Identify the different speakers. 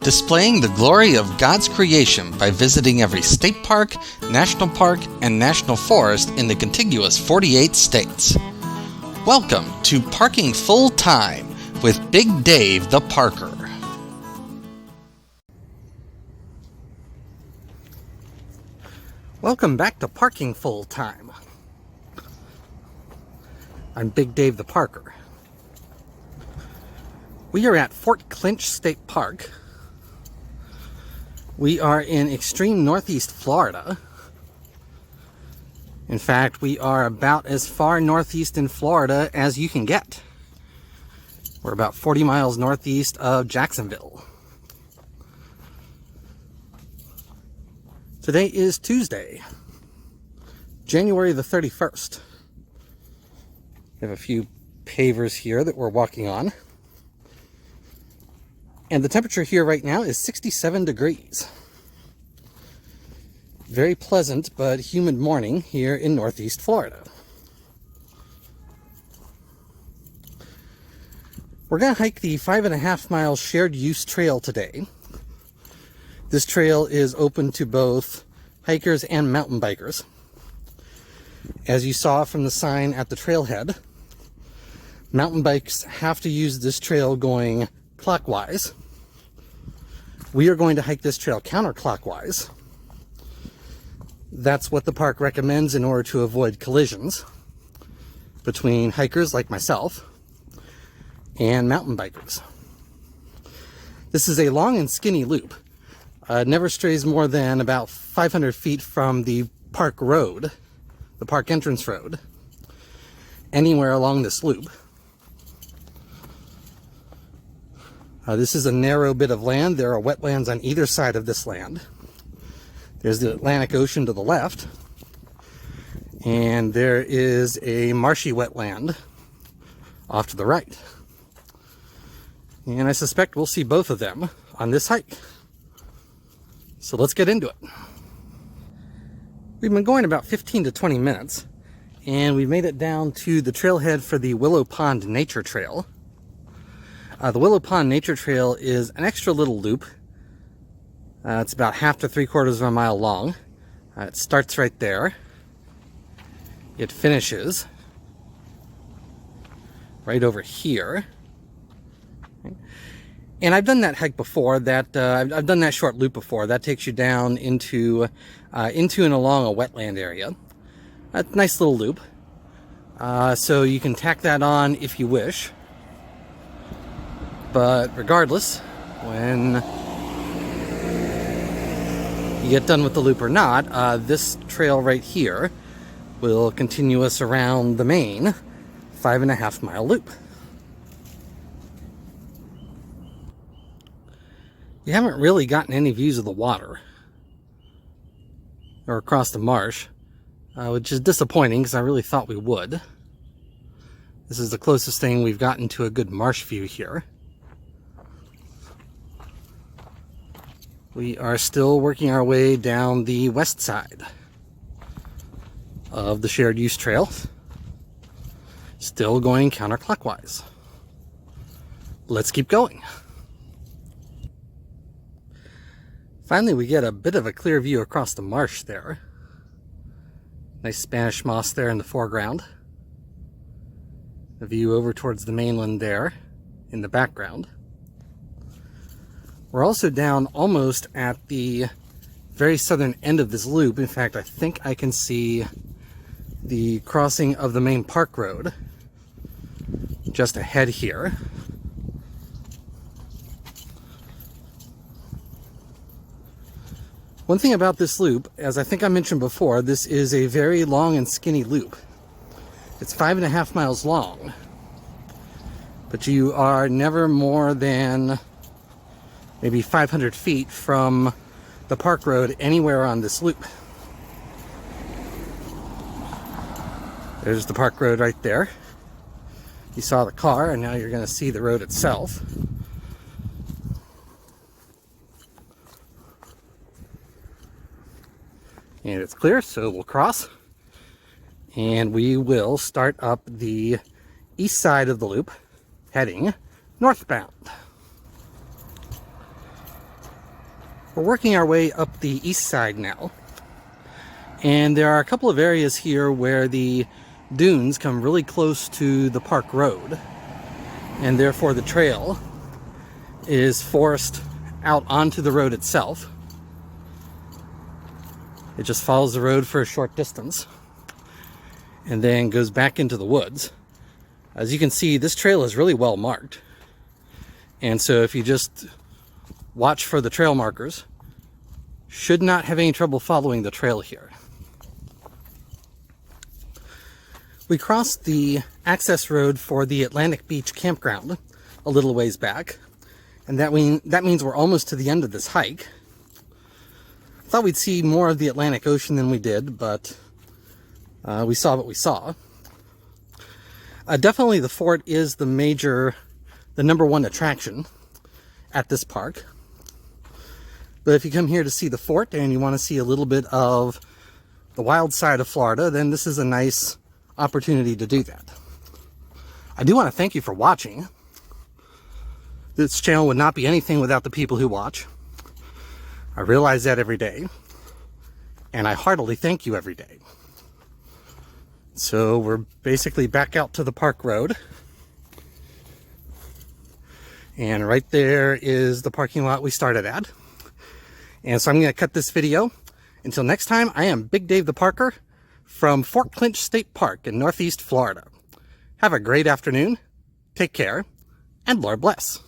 Speaker 1: displaying the glory of God's creation by visiting every state park, national park, and national forest in the contiguous 48 states. Welcome to Parking Full Time with Big Dave the Parker. Welcome back to Parking Full Time. I'm Big Dave the Parker. We are at Fort Clinch State Park. We are in extreme northeast Florida. In fact, we are about as far northeast in Florida as you can get. We're about 40 miles northeast of Jacksonville. Today is Tuesday, January the 31st. We have a few pavers here that we're walking on. And the temperature here right now is 67 degrees. Very pleasant but humid morning here in northeast Florida. We're going to hike the 5.5 mile shared use trail today. This trail is open to both hikers and mountain bikers. As you saw from the sign at the trailhead, mountain bikes have to use this trail going clockwise. We are going to hike this trail counterclockwise. That's what the park recommends in order to avoid collisions between hikers like myself and mountain bikers. This is a long and skinny loop. It never strays more than about 500 feet from the park road, the park entrance road, anywhere along this loop. This is a narrow bit of land. There are wetlands on either side of this land. There's the Atlantic Ocean to the left, and there is a marshy wetland off to the right. And I suspect we'll see both of them on this hike. So let's get into it. We've been going about 15 to 20 minutes, and we've made it down to the trailhead for the Willow Pond Nature Trail. The Willow Pond Nature Trail is an extra little loop. It's about 1/2 to 3/4 of a mile long. It starts right there. It finishes right over here. And I've done that hike before. I've done that short loop before. That takes you down into and along a wetland area. A nice little loop. So you can tack that on if you wish. But regardless, when you get done with the loop or not, this trail right here will continue us around the main 5.5 mile loop. You haven't really gotten any views of the water or across the marsh, which is disappointing because I really thought we would. This is the closest thing we've gotten to a good marsh view here. We are still working our way down the west side of the shared use trail, still going counterclockwise. Let's keep going. Finally, we get a bit of a clear view across the marsh there. Nice Spanish moss there in the foreground. The view over towards the mainland there in the background. We're also down almost at the very southern end of this loop. In fact, I think I can see the crossing of the main park road just ahead here. One thing about this loop, as I think I mentioned before, this is a very long and skinny loop. It's 5.5 miles long, but you are never more than maybe 500 feet from the park road anywhere on this loop. There's the park road right there. You saw the car, and now you're going to see the road itself. And it's clear, so we'll cross. And we will start up the east side of the loop, heading northbound. We're working our way up the east side now. And there are a couple of areas here where the dunes come really close to the park road. And therefore the trail is forced out onto the road itself. It just follows the road for a short distance and then goes back into the woods. As you can see, this trail is really well marked. And so if you just watch for the trail markers, should not have any trouble following the trail here. We crossed the access road for the Atlantic Beach campground a little ways back, and that means we're almost to the end of this hike. Thought we'd see more of the Atlantic Ocean than we did, but we saw what we saw. Definitely the fort is the number one attraction at this park. But if you come here to see the fort and you want to see a little bit of the wild side of Florida, then this is a nice opportunity to do that. I do want to thank you for watching. This channel would not be anything without the people who watch. I realize that every day, and I heartily thank you every day. So we're basically back out to the park road. And right there is the parking lot we started at. And so I'm going to cut this video. Until next time, I am Big Dave the Parker from Fort Clinch State Park in Northeast Florida. Have a great afternoon, take care, and Lord bless.